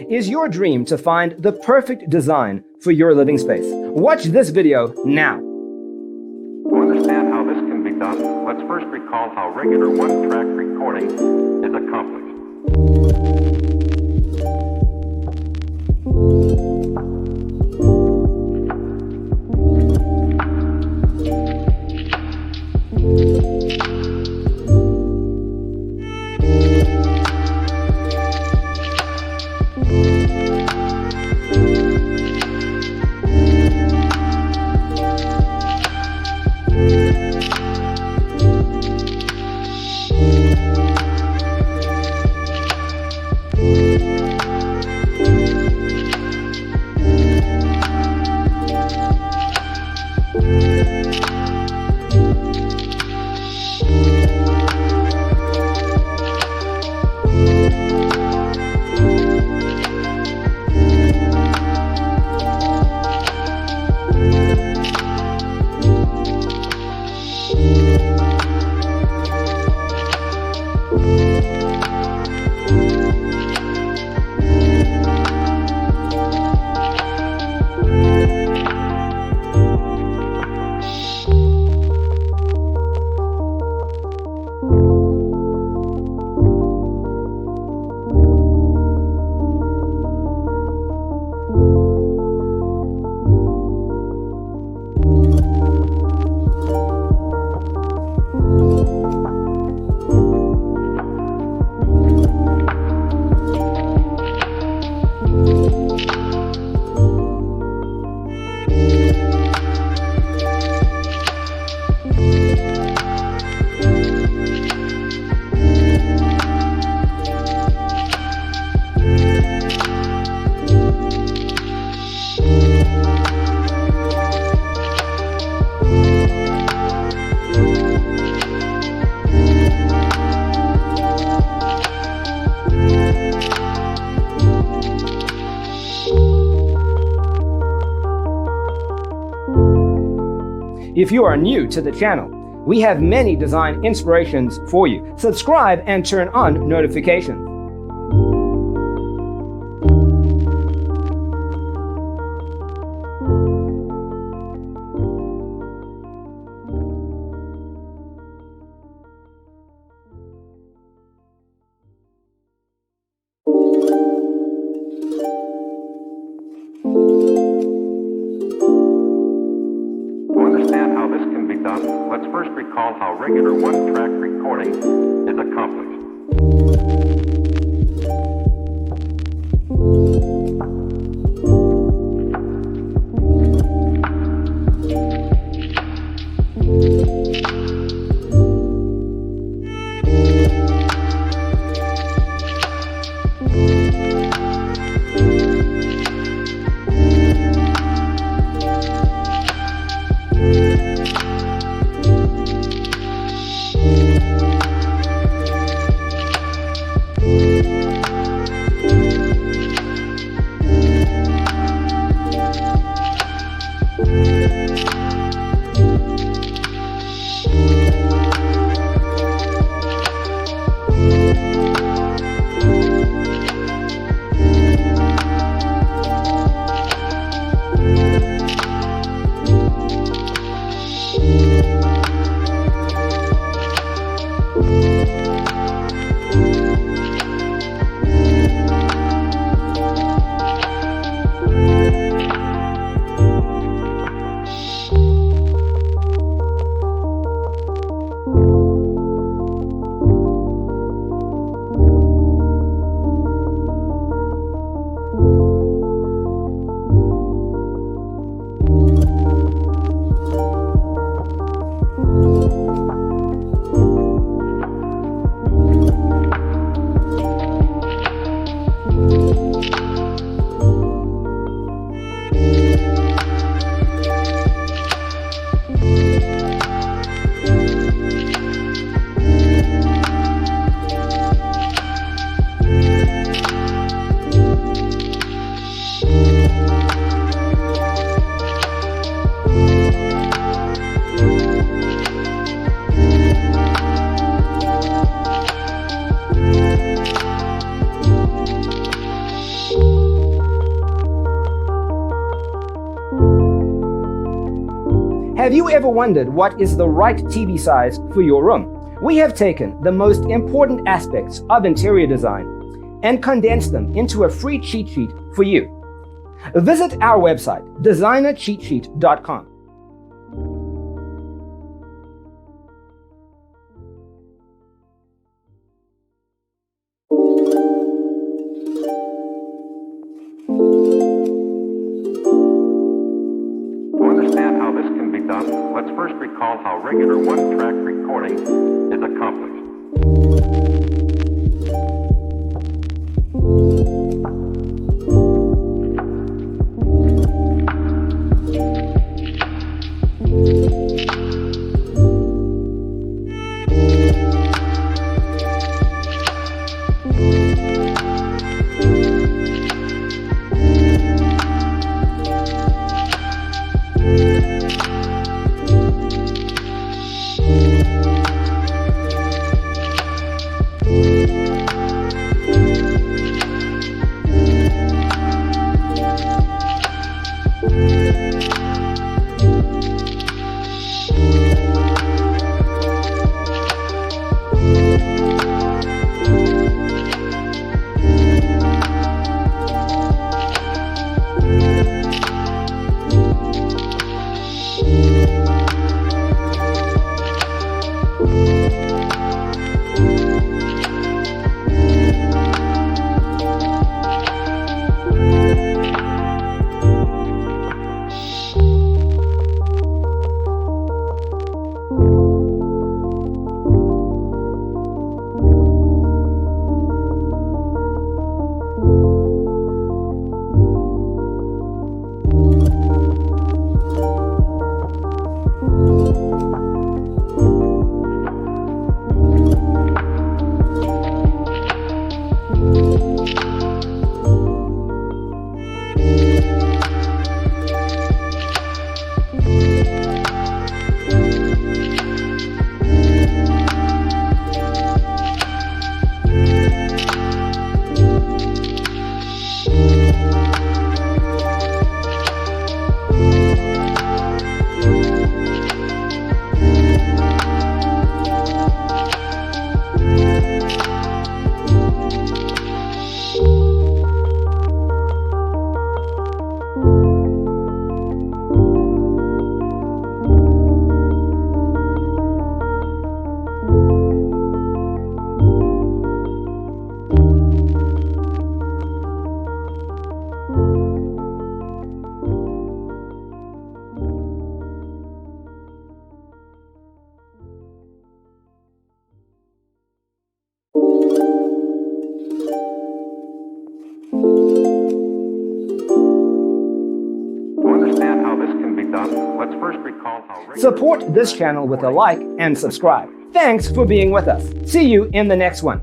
Is your dream to find the perfect design for your living space? Watch this video now. To understand how this can be done, let's first recall how regular one-track recording is accomplished. If you are new to the channel, we have many design inspirations for you. Subscribe and turn on notifications. Let's first recall how regular one-track recording is accomplished. Have you ever wondered what is the right TV size for your room? We have taken the most important aspects of interior design and condensed them into a free cheat sheet for you. Visit our website, designercheatsheet.com. To understand how this can be done, let's first recall how regular one-track recording is accomplished. Support this channel with a like and subscribe. Thanks for being with us. See you in the next one.